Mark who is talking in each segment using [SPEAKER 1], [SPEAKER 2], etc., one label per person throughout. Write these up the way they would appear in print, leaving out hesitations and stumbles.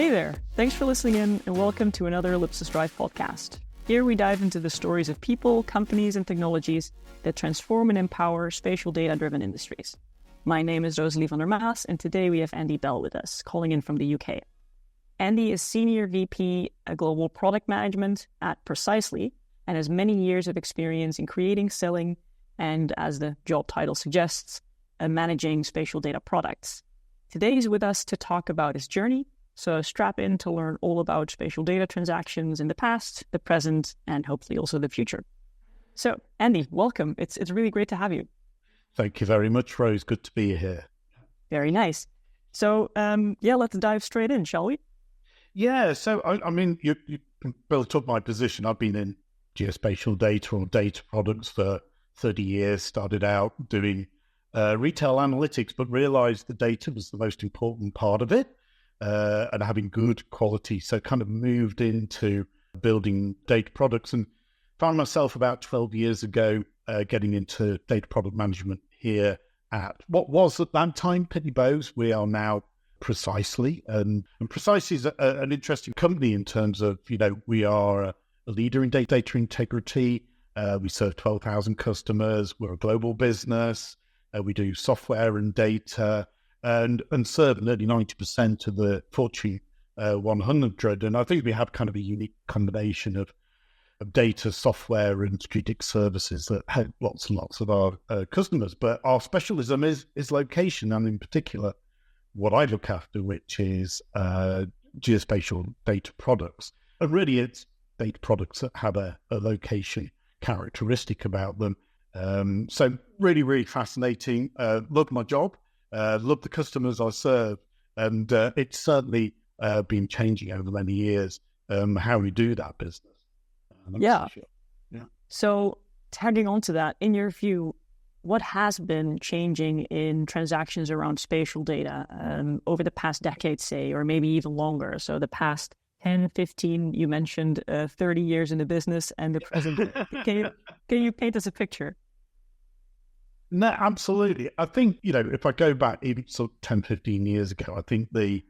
[SPEAKER 1] Hey there, thanks for listening in and welcome to another Ellipsis Drive Podcast. Here we dive into the stories of people, companies, and technologies that transform and empower spatial data-driven industries. My name is Rosalie van der Maas, and today we have Andy Bell with us, calling in from the UK. Andy is Senior VP Global Product Management at Precisely and has many years of experience in creating, selling, and as the job title suggests, managing spatial data products. Today he's with us to talk about his journey, so strap in to learn all about spatial data transactions in the past, the present, and hopefully also the future. So, Andy, welcome. It's really great to have you.
[SPEAKER 2] Thank you very much, Rose. Good to be here.
[SPEAKER 1] Very nice. So, let's dive straight in, shall we?
[SPEAKER 2] Yeah, so, you built up my position. I've been in geospatial data or data products for 30 years, started out doing retail analytics, but realized the data was the most important part of it. And having good quality. So kind of moved into building data products and found myself about 12 years ago getting into data product management here at what was at that time Pitney Bowes. We are now Precisely. And Precisely is an interesting company in terms of, we are a leader in data integrity. We serve 12,000 customers. We're a global business. We do software and data. And serve nearly 90% of the Fortune 100. And I think we have kind of a unique combination of data, software, and strategic services that help lots and lots of our customers. But our specialism is location, and in particular, what I look after, which is geospatial data products. And really, it's data products that have a location characteristic about them. So really, really fascinating. Love my job. Love the customers I serve, and it's certainly been changing over many years how we do that business.
[SPEAKER 1] Yeah. So tagging on to that, in your view, what has been changing in transactions around spatial data over the past decade, say, or maybe even longer? So the past 10, 15, you mentioned 30 years in the business and the present. Can you paint us a picture?
[SPEAKER 2] No, absolutely. I think, if I go back even sort of 10, 15 years ago, I think the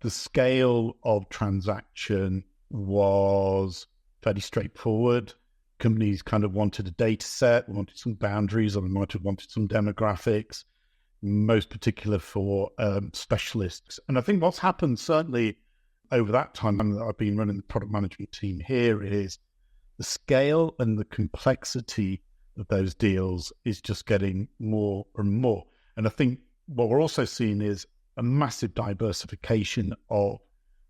[SPEAKER 2] scale of transaction was fairly straightforward. Companies kind of wanted a data set, wanted some boundaries, or they might have wanted some demographics, most particular for specialists. And I think what's happened certainly over that time that I've been running the product management team here is the scale and the complexity of those deals is just getting more and more. And I think what we're also seeing is a massive diversification of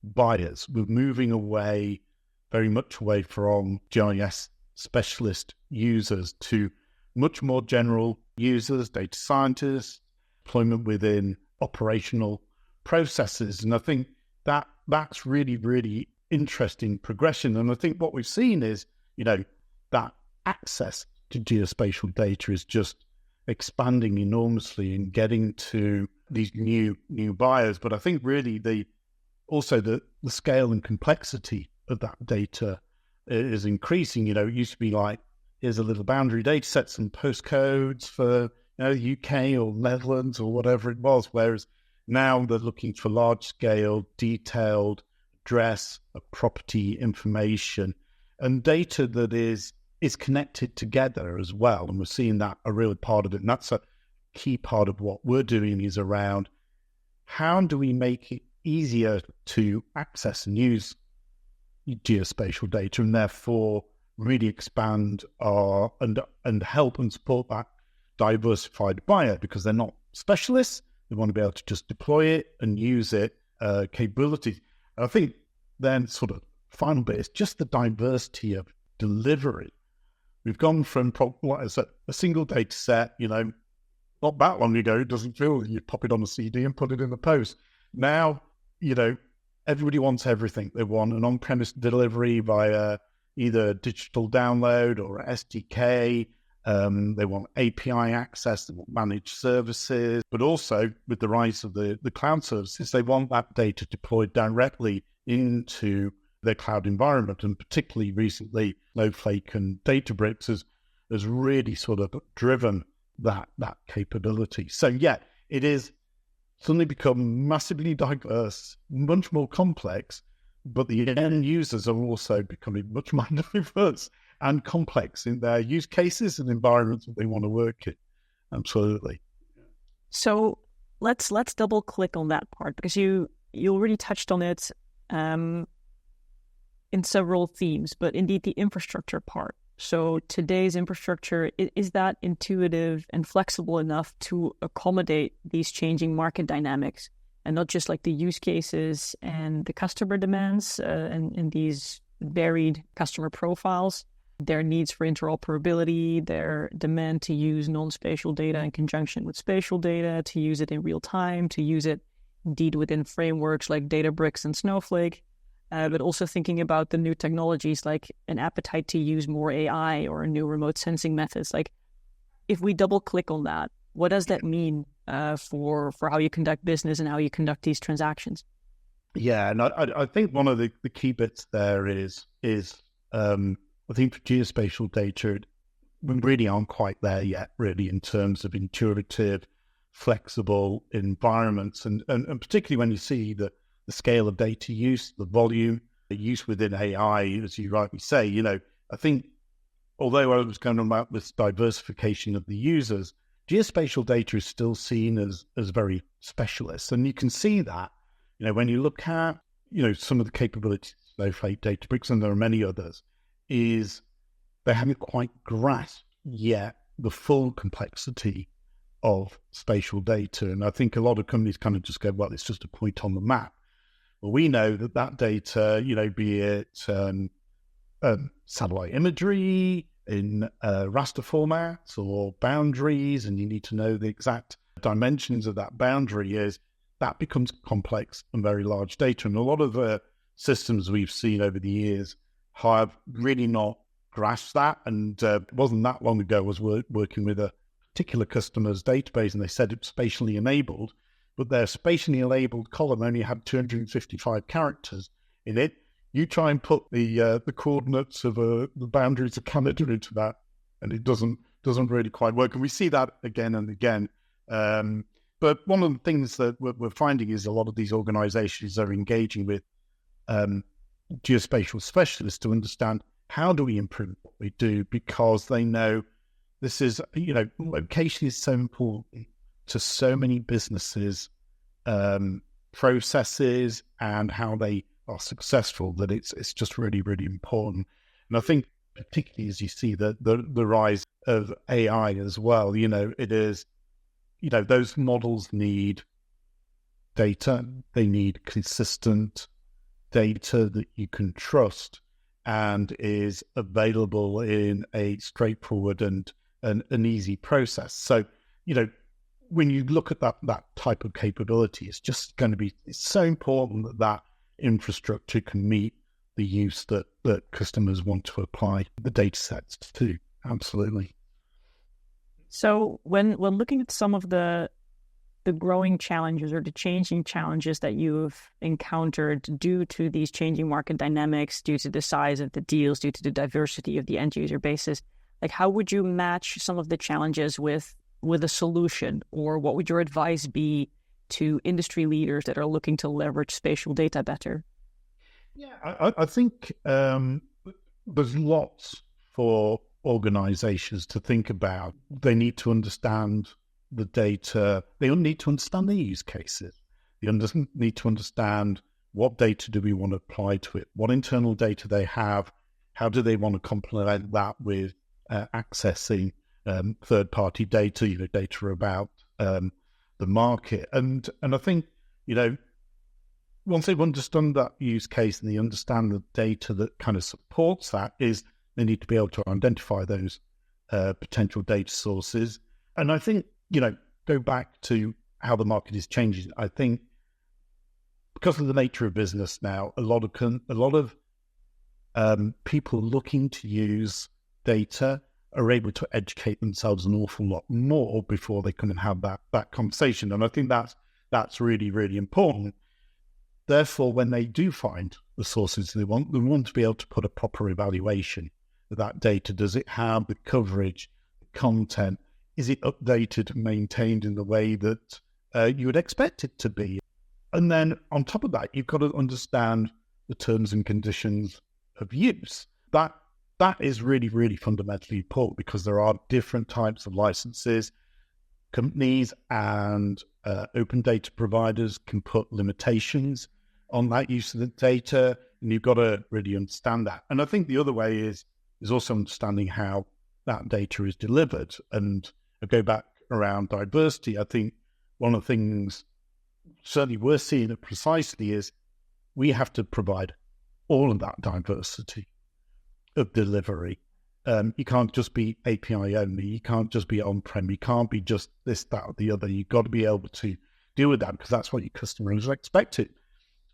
[SPEAKER 2] buyers. We're moving very much away from GIS specialist users to much more general users, data scientists, deployment within operational processes. And I think that's really, really interesting progression. And I think what we've seen is, that access to geospatial data is just expanding enormously and getting to these new buyers. But I think really the scale and complexity of that data is increasing. It used to be like, here's a little boundary data set, some postcodes for UK or Netherlands or whatever it was, whereas now they're looking for large scale, detailed address, property information, and data that is connected together as well. And we're seeing that a real part of it. And that's a key part of what we're doing is around how do we make it easier to access and use geospatial data and therefore really expand and help and support that diversified buyer, because they're not specialists. They want to be able to just deploy it and use it capabilities. And I think then sort of final bit is just the diversity of delivery. We've gone from, like I said, a single data set, not that long ago, it doesn't feel you pop it on a CD and put it in the post. Now, everybody wants everything. They want an on-premise delivery via either digital download or SDK. They want API access, they want managed services, but also with the rise of the cloud services, they want that data deployed directly into their cloud environment. And particularly recently, Snowflake and Databricks has really sort of driven that capability. So yeah, it is suddenly become massively diverse, much more complex, but the end users are also becoming much more diverse and complex in their use cases and environments that they want to work in. Absolutely.
[SPEAKER 1] So let's double click on that part, because you already touched on it in several themes, but indeed the infrastructure part. So today's infrastructure, is that intuitive and flexible enough to accommodate these changing market dynamics, and not just like the use cases and the customer demands and these varied customer profiles, their needs for interoperability, their demand to use non-spatial data in conjunction with spatial data, to use it in real time, to use it indeed within frameworks like Databricks and Snowflake, but also thinking about the new technologies like an appetite to use more AI or new remote sensing methods. Like, if we double click on that, what does that mean for how you conduct business and how you conduct these transactions?
[SPEAKER 2] Yeah, and I think one of the key bits there is I think for geospatial data, we really aren't quite there yet, really, in terms of intuitive, flexible environments, and particularly when you see the scale of data use, the volume, the use within AI, as you rightly say. I think, although I was going on about this diversification of the users, geospatial data is still seen as very specialist. And you can see that, when you look at, some of the capabilities of Snowflake, Databricks, and there are many others, is they haven't quite grasped yet the full complexity of spatial data. And I think a lot of companies kind of just go, well, it's just a point on the map. Well, we know that data, be it satellite imagery in raster formats or boundaries, and you need to know the exact dimensions of that boundary, that becomes complex and very large data. And a lot of the systems we've seen over the years have really not grasped that. And it wasn't that long ago I was working with a particular customer's database, and they said it's spatially enabled, but their spatially enabled column only had 255 characters in it. You try and put the coordinates of the boundaries of Canada into that, and it doesn't really quite work. And we see that again and again. But one of the things that we're finding is a lot of these organizations are engaging with geospatial specialists to understand, how do we improve what we do, because they know this is, location is so important to so many businesses, processes, and how they are successful, that it's just really, really important. And I think particularly as you see the rise of AI as well, it is, those models need data. They need consistent data that you can trust and is available in a straightforward and an easy process. So, when you look at that type of capability, it's just going to be, it's so important that infrastructure can meet the use that customers want to apply the data sets to. Absolutely.
[SPEAKER 1] So when looking at some of the growing challenges or the changing challenges that you've encountered due to these changing market dynamics, due to the size of the deals, due to the diversity of the end user bases, like, how would you match some of the challenges with a solution, or what would your advice be to industry leaders that are looking to leverage spatial data better?
[SPEAKER 2] Yeah, I think there's lots for organizations to think about. They need to understand the data. They need to understand the use cases. They need to understand, what data do we want to apply to it? What internal data they have? How do they want to complement that with accessing third-party data, data about the market? And I think, once they've understood that use case and they understand the data that kind of supports that, is they need to be able to identify those potential data sources. And I think, go back to how the market is changing. I think because of the nature of business now, a lot of people looking to use data are able to educate themselves an awful lot more before they come and have that conversation. And I think that's really, really important. Therefore, when they do find the sources they want to be able to put a proper evaluation of that data. Does it have the coverage, the content? Is it updated and maintained in the way that you would expect it to be. And then on top of that, you've got to understand the terms and conditions of use. That is really, really fundamentally important because there are different types of licenses. Companies and open data providers can put limitations on that use of the data, and you've got to really understand that. And I think the other way is also understanding how that data is delivered. And I go back around diversity. I think one of the things certainly we're seeing it precisely is we have to provide all of that diversity of delivery. You can't just be API only. You can't just be on-prem. You can't be just this, that, or the other. You've got to be able to deal with that because that's what your customers expect it.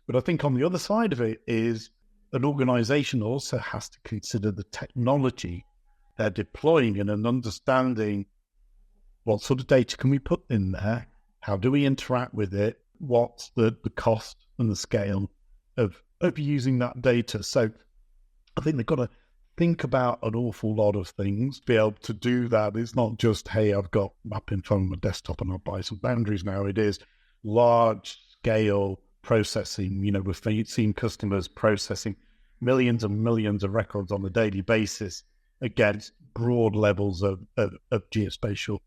[SPEAKER 2] But I think on the other side of it is an organization also has to consider the technology they're deploying and understanding what sort of data can we put in there, how do we interact with it, what's the cost and the scale of using that data. So I think they've got to think about an awful lot of things, be able to do that. It's not just, hey, I've got mapping from my desktop and I'll buy some boundaries now. It is large scale processing. You know, we've seen customers processing millions and millions of records on a daily basis against broad levels of geospatial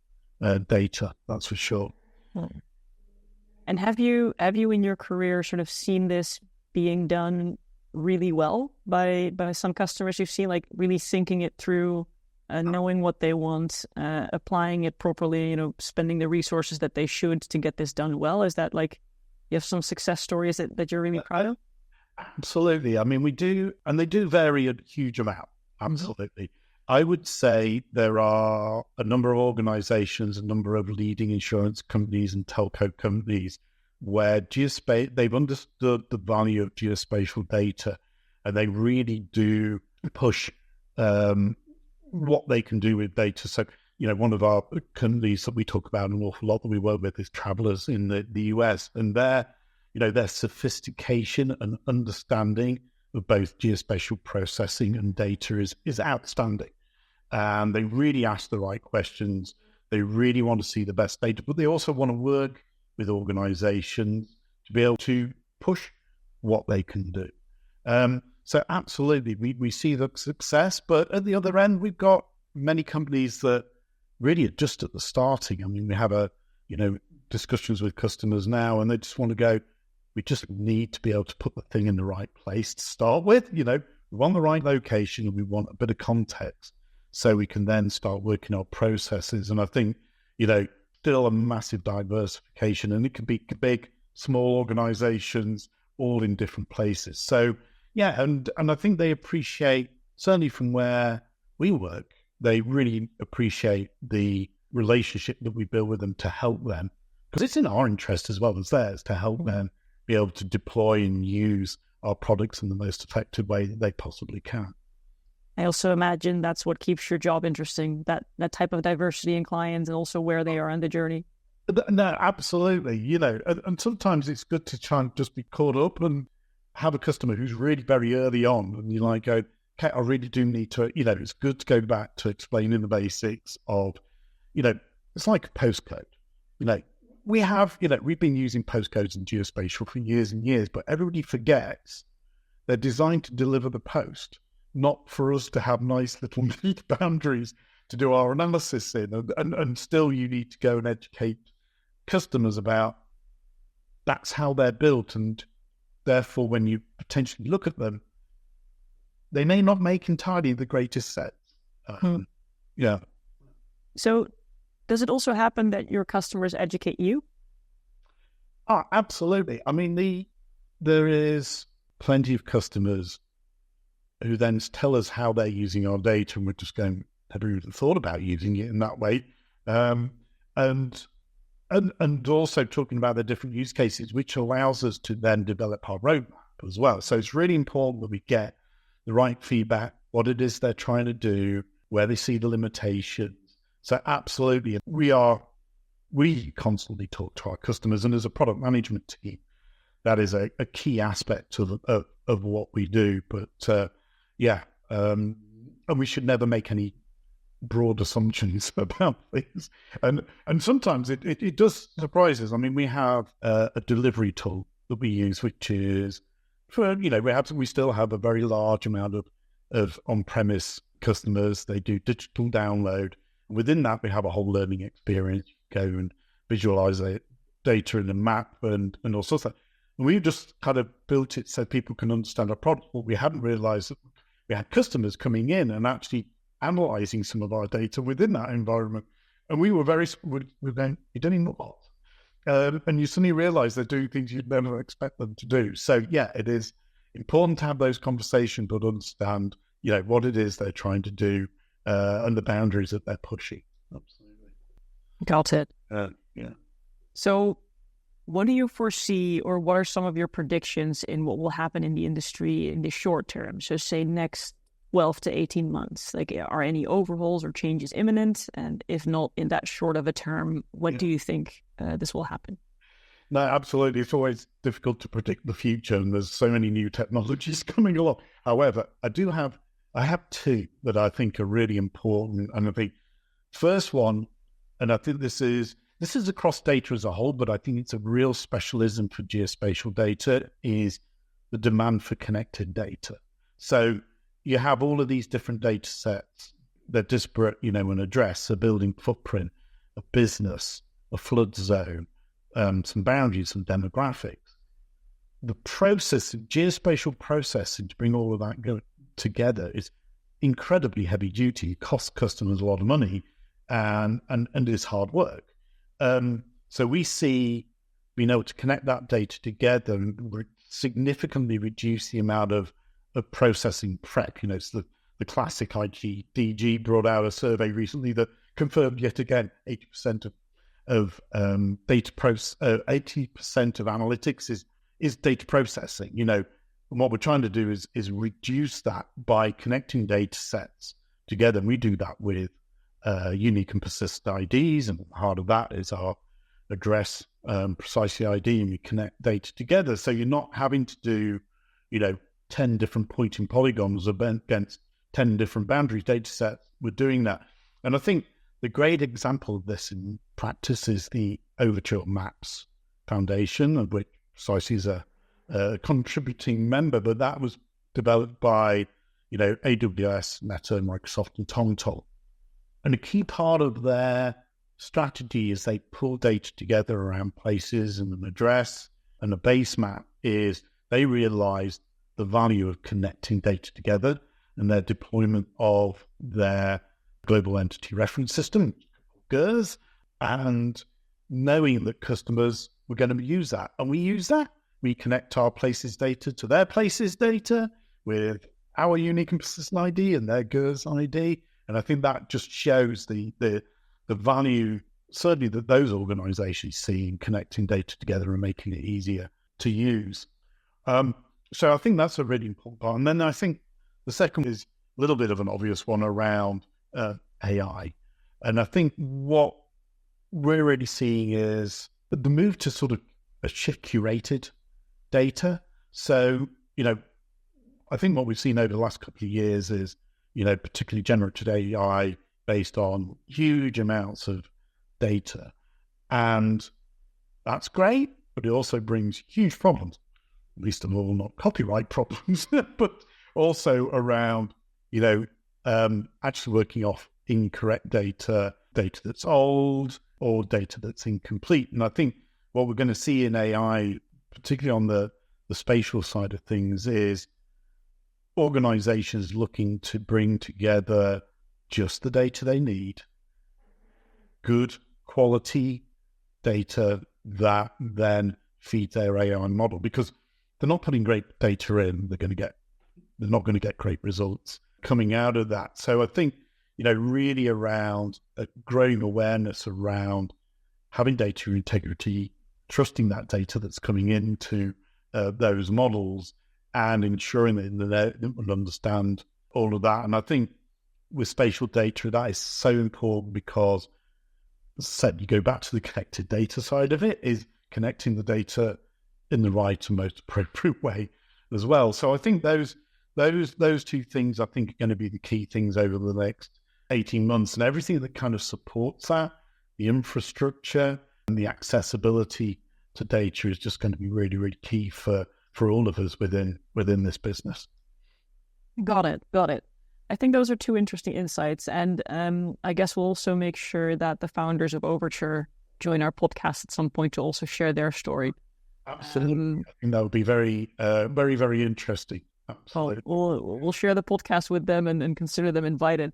[SPEAKER 2] data, that's for sure.
[SPEAKER 1] And have you in your career sort of seen this being done really well by some customers you've seen, like really thinking it through, knowing what they want, applying it properly, you know, spending the resources that they should to get this done well? Is that like, you have some success stories that you're really proud of?
[SPEAKER 2] Absolutely. I mean, we do, and they do vary a huge amount. Absolutely. I would say there are a number of organizations, a number of leading insurance companies and telco companies where they've understood the value of geospatial data, and they really do push what they can do with data. So, you know, one of our companies that we talk about an awful lot that we work with is Travelers in the US, and their sophistication and understanding of both geospatial processing and data is outstanding. And they really ask the right questions. They really want to see the best data, but they also want to work with organizations to be able to push what they can do. So absolutely, we see the success, but at the other end, we've got many companies that really are just at the starting. I mean, we have discussions with customers now, and they just want to go, we just need to be able to put the thing in the right place to start with. You know, we want the right location and we want a bit of context so we can then start working on processes. And I think, you know, still a massive diversification, and it can be big, small organizations, all in different places. So, yeah, and I think they appreciate, certainly from where we work, they really appreciate the relationship that we build with them to help them, because it's in our interest as well as theirs to help them be able to deploy and use our products in the most effective way that they possibly can.
[SPEAKER 1] I also imagine that's what keeps your job interesting, that type of diversity in clients and also where they are on the journey.
[SPEAKER 2] No, absolutely. You know, and sometimes it's good to try and just be caught up and have a customer who's really very early on, and you like go, okay, I really do need to, you know, it's good to go back to explaining the basics of, you know, it's like a postcode. You know, we've been using postcodes in geospatial for years and years, but everybody forgets they're designed to deliver the post, not for us to have nice little neat boundaries to do our analysis in. And still you need to go and educate customers about that's how they're built. And therefore, when you potentially look at them, they may not make entirely the greatest sense. Yeah.
[SPEAKER 1] So does it also happen that your customers educate you?
[SPEAKER 2] Absolutely. I mean, there is plenty of customers who then tell us how they're using our data, and we're just going, never even thought about using it in that way. And also talking about the different use cases, which allows us to then develop our roadmap as well. So it's really important that we get the right feedback, what it is they're trying to do, where they see the limitations. So absolutely, we constantly talk to our customers, and as a product management team, that is a key aspect of what we do. But and we should never make any broad assumptions about things. And sometimes it does surprise us. I mean, we have a delivery tool that we use, which is we still have a very large amount of on-premise customers. They do digital download. Within that, we have a whole learning experience. You go and visualize data in a map and all sorts of that. And we've just kind of built it so people can understand our product. But we hadn't realized that we had customers coming in and actually analyzing some of our data within that environment. And we were we're going, you're doing what? And you suddenly realize they're doing things you'd never expect them to do. So yeah, it is important to have those conversations, but understand, what it is they're trying to do and the boundaries that they're pushing. Absolutely.
[SPEAKER 1] Got it.
[SPEAKER 2] Yeah.
[SPEAKER 1] So what do you foresee, or what are some of your predictions in what will happen in the industry in the short term? So say next 12 to 18 months, like are any overhauls or changes imminent? And if not in that short of a term, what do you think this will happen?
[SPEAKER 2] No, absolutely. It's always difficult to predict the future, and there's so many new technologies coming along. However, I have two that I think are really important. And I think first one, and I think this is across data as a whole, but I think it's a real specialism for geospatial data, is the demand for connected data. So you have all of these different data sets. They're disparate, an address, a building footprint, a business, a flood zone, some boundaries, some demographics. The process, geospatial processing to bring all of that together is incredibly heavy duty. It costs customers a lot of money and is hard work. So we see being able to connect that data together and significantly reduce the amount of processing prep. It's the classic DG brought out a survey recently that confirmed yet again 80% of 80% of analytics is data processing. And what we're trying to do is reduce that by connecting data sets together. And we do that with unique and persistent IDs, and part of that is our address precisely ID, and we connect data together. So you're not having to do, 10 different pointing polygons against 10 different boundaries data sets. We're doing that. And I think the great example of this in practice is the Overture Maps Foundation, of which Precisely is a contributing member, but that was developed by, AWS, Meta, Microsoft, and TomTom. And a key part of their strategy is they pull data together around places and an address, and a base map is they realized the value of connecting data together, and their deployment of their global entity reference system, GERS, and knowing that customers were going to use that. And we use that. We connect our places data to their places data with our unique and persistent ID and their GERS ID. And I think that just shows the value, certainly, that those organizations see in connecting data together and making it easier to use. So I think that's a really important part. And then I think the second is a little bit of an obvious one around AI. And I think what we're really seeing is the move to sort of a shift curated data. So, I think what we've seen over the last couple of years is, particularly generative AI based on huge amounts of data. And that's great, but it also brings huge problems, at least of all not copyright problems, but also around, actually working off incorrect data that's old or data that's incomplete. And I think what we're going to see in AI, particularly on the spatial side of things, is organizations looking to bring together just the data they need, good quality data that then feed their AI model, because they're not putting great data in, they're not going to get great results coming out of that. So I think, really around a growing awareness around having data integrity, trusting that data that's coming into those models, and ensuring that they will understand all of that. And I think with spatial data, that is so important because, as I said, you go back to the connected data side of it, is connecting the data in the right and most appropriate way as well. So I think those two things, I think, are going to be the key things over the next 18 months, and everything that kind of supports that, the infrastructure and the accessibility to data is just going to be really, really key for all of us within this business.
[SPEAKER 1] Got it. I think those are two interesting insights. And I guess we'll also make sure that the founders of Overture join our podcast at some point to also share their story.
[SPEAKER 2] Absolutely. I think that would be very, very interesting. Absolutely.
[SPEAKER 1] We'll share the podcast with them and consider them invited.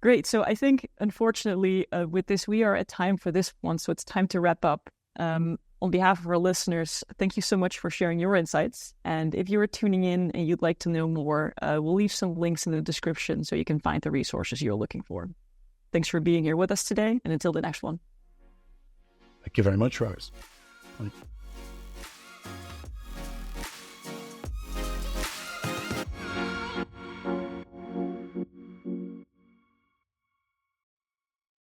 [SPEAKER 1] Great. So I think, unfortunately, with this, we are at time for this one. So it's time to wrap up. On behalf of our listeners, thank you so much for sharing your insights. And if you are tuning in and you'd like to know more, we'll leave some links in the description so you can find the resources you're looking for. Thanks for being here with us today, and until the next one.
[SPEAKER 2] Thank you very much, Rose. Bye.